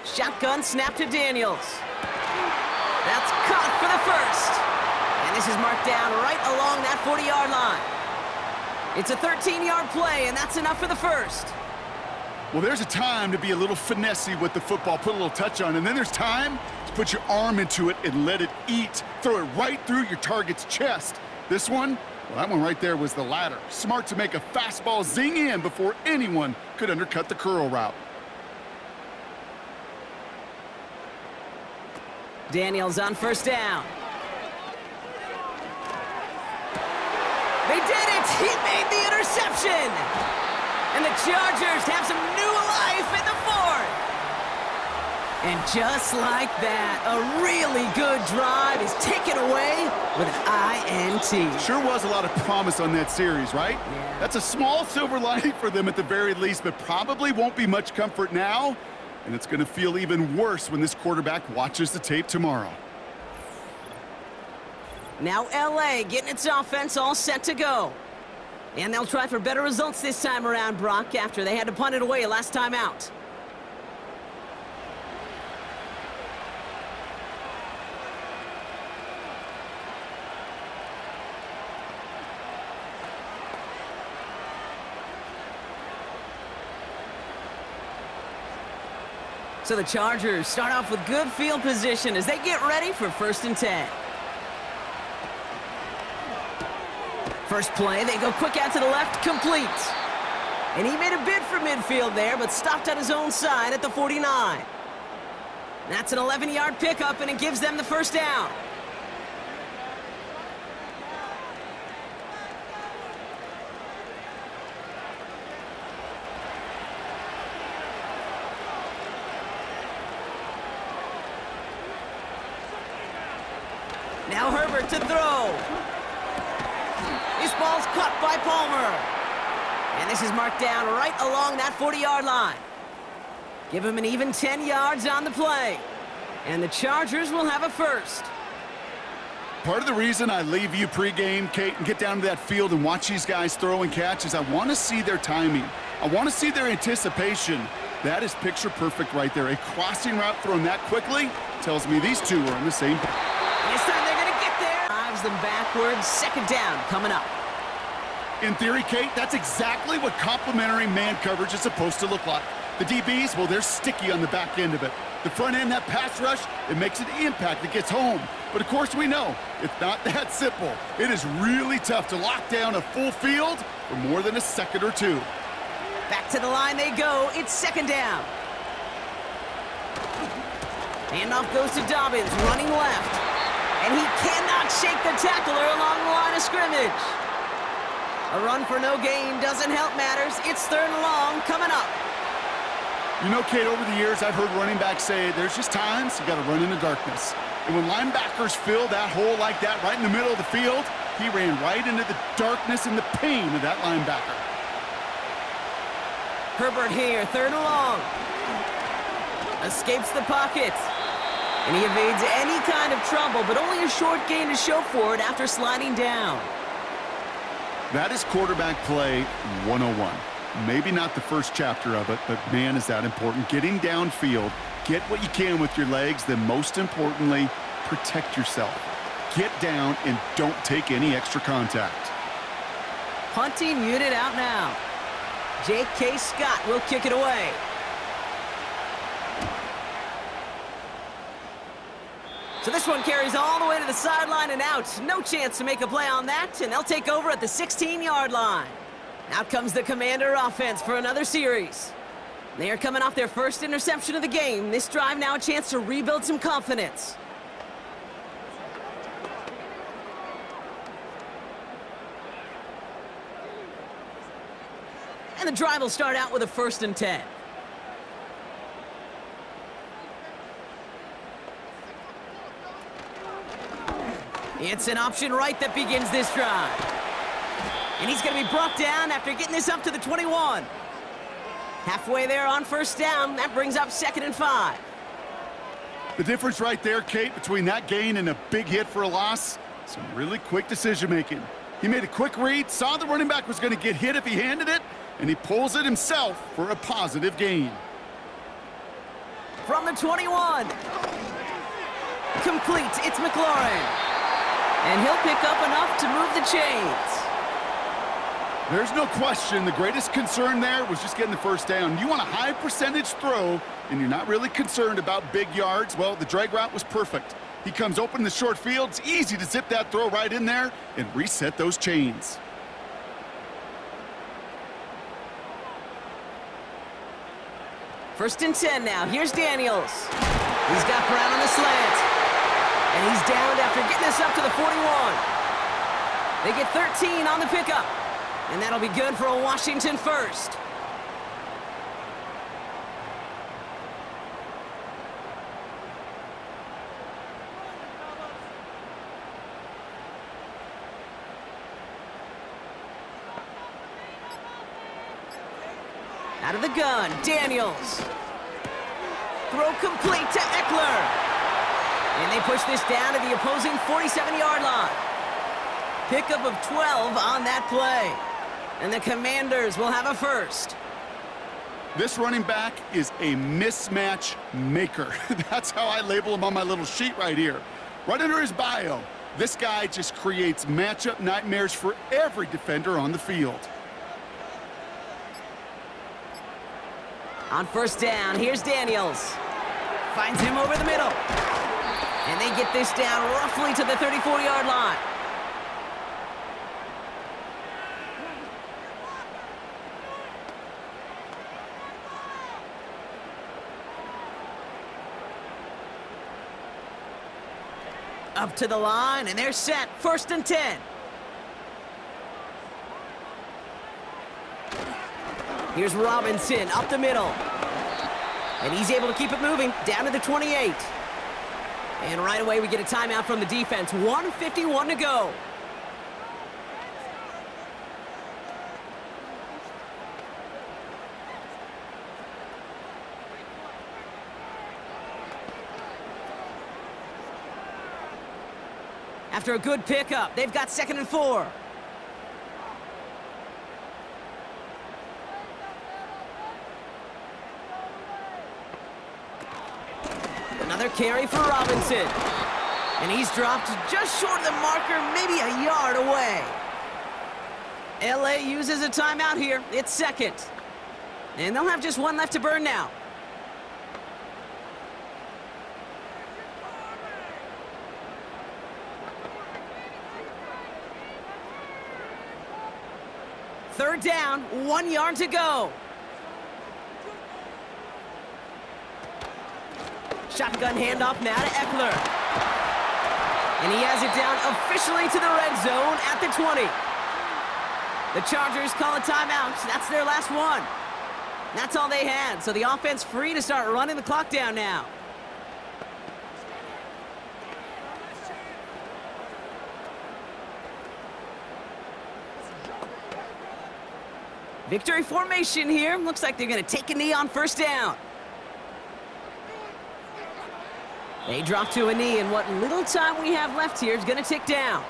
B: Shotgun snap to Daniels. That's caught for the first. And this is marked down right along that 40-yard line. It's a 13-yard play, and that's enough for the first.
C: Well, there's a time to be a little finessey with the football, put a little touch on, and then there's time to put your arm into it and let it eat. Throw it right through your target's chest. This one, well, that one right there was the latter. Smart to make a fastball zing in before anyone could undercut the curl route.
B: Daniels on first down. They did it! He made the interception! And the Chargers have some new life in the 4th. And just like that, a really good drive is taken away with an INT.
C: Sure was a lot of promise on that series, right?
B: Yeah.
C: That's a small silver lining for them at the very least, but probably won't be much comfort now. And it's going to feel even worse when this quarterback watches the tape tomorrow.
B: Now LA getting its offense all set to go. And they'll try for better results this time around, Brock, after they had to punt it away last time out. So the Chargers start off with good field position as they get ready for 1st and 10. First play, they go quick out to the left, complete. And he made a bid for midfield there, but stopped on his own side at the 49. That's an 11-yard pickup, and it gives them the first down. Now Herbert to throw. This ball's caught by Palmer. And this is marked down right along that 40-yard line. Give him an even 10 yards on the play. And the Chargers will have a first.
C: Part of the reason I leave you pregame, Kate, and get down to that field and watch these guys throw and catch is I want to see their timing. I want to see their anticipation. That is picture perfect right there. A crossing route thrown that quickly tells me these two are on the same page.
B: This time they're going to get there. Drives them backwards. Second down coming up.
C: In theory, Kate, that's exactly what complementary man coverage is supposed to look like. The DBs, well, they're sticky on the back end of it. The front end, that pass rush, it makes an impact. It gets home. But, of course, we know it's not that simple. It is really tough to lock down a full field for more than a second or two.
B: Back to the line they go. It's second down. Handoff goes to Dobbins, running left. And he cannot shake the tackler along the line of scrimmage. A run for no gain doesn't help matters. It's third and long coming up.
C: You know, Kate, over the years, I've heard running backs say there's just times you got to run in the darkness. And when linebackers fill that hole like that right in the middle of the field, he ran right into the darkness and the pain of that linebacker.
B: Herbert here, third and long. Escapes the pocket. And he evades any kind of trouble, but only a short gain to show for it after sliding down.
C: That is quarterback play 101. Maybe not the first chapter of it, but man, is that important. Getting downfield, get what you can with your legs, then most importantly, protect yourself. Get down and don't take any extra contact.
B: Punting unit out now. J.K. Scott will kick it away. So this one carries all the way to the sideline and out. No chance to make a play on that, and they'll take over at the 16-yard line. Out comes the Commander offense for another series. They are coming off their first interception of the game. This drive now a chance to rebuild some confidence. And the drive will start out with a 1st and 10. It's an option right that begins this drive. And he's going to be brought down after getting this up to the 21. Halfway there on 1st down. That brings up 2nd and 5.
C: The difference right there, Kate, between that gain and a big hit for a loss, some really quick decision-making. He made a quick read, saw the running back was going to get hit if he handed it, and he pulls it himself for a positive gain.
B: From the 21. Complete. It's McLaurin. And he'll pick up enough to move the chains.
C: There's no question the greatest concern there was just getting the 1st down. You want a high percentage throw, and you're not really concerned about big yards. Well, the drag route was perfect. He comes open in the short field. It's easy to zip that throw right in there and reset those chains.
B: First and 10 now. Here's Daniels. He's got Brown on the slant. And he's downed after getting this up to the 41. They get 13 on the pickup. And that'll be good for a Washington 1st. Out of the gun, Daniels. Throw complete to Eckler. And they push this down to the opposing 47-yard line. Pickup of 12 on that play. And the Commanders will have a 1st.
C: This running back is a mismatch maker. That's how I label him on my little sheet right here. Right under his bio, this guy just creates matchup nightmares for every defender on the field.
B: On 1st down, here's Daniels. Finds him over the middle. And they get this down roughly to the 34-yard line. Up to the line, and they're set. 1st and 10. Here's Robinson up the middle. And he's able to keep it moving down to the 28. And right away we get a timeout from the defense. 1:51 to go. After a good pickup, they've got 2nd and 4. Another carry for Robinson. And he's dropped just short of the marker, maybe a yard away. LA uses a timeout here. It's 2nd. And they'll have just 1 left to burn now. Third down, 1 yard to go. Shotgun handoff now to Eckler. And he has it down officially to the red zone at the 20. The Chargers call a timeout. That's their last one. That's all they had, so the offense free to start running the clock down now. Victory formation here. Looks like they're going to take a knee on first down. They drop to a knee, and what little time we have left here is going to tick down.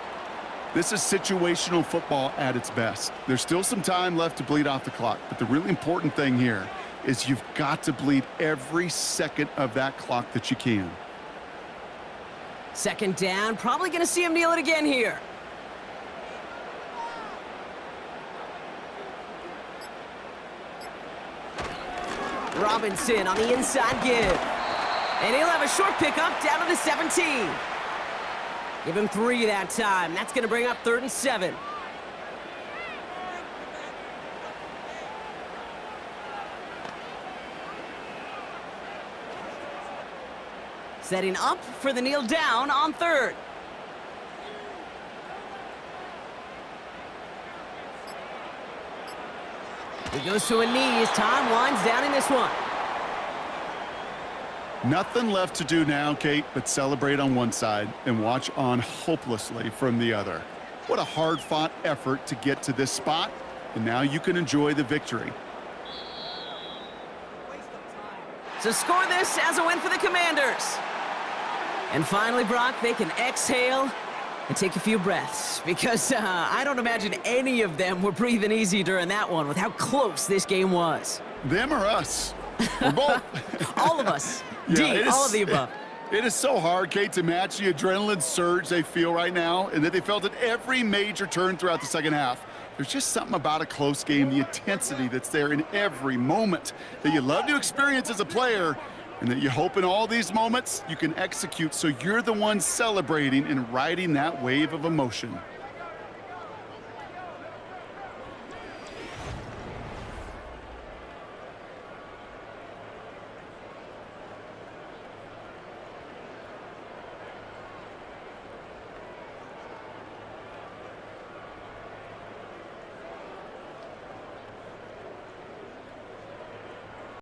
C: This is situational football at its best. There's still some time left to bleed off the clock, but the really important thing here is you've got to bleed every second of that clock that you can.
B: 2nd down, probably going to see him kneel it again here. Robinson on the inside give. And he'll have a short pickup down to the 17. Give him 3 that time. That's going to bring up 3rd and 7. Setting up for the kneel down on 3rd. He goes to a knee as time winds down in this one.
C: Nothing left to do now, Kate, but celebrate on one side and watch on hopelessly from the other. What a hard-fought effort to get to this spot, and now you can enjoy the victory.
B: So score this as a win for the Commanders. And finally, Brock, they can exhale and take a few breaths, because I don't imagine any of them were breathing easy during that one with how close this game was.
C: Them or us? We're both.
B: All of us.
C: Yeah,
B: all of the above.
C: It is so hard, Kate, to match the adrenaline surge they feel right now and that they felt at every major turn throughout the second half. There's just something about a close game, the intensity that's there in every moment that you love to experience as a player, and that you hope in all these moments you can execute so you're the one celebrating and riding that wave of emotion.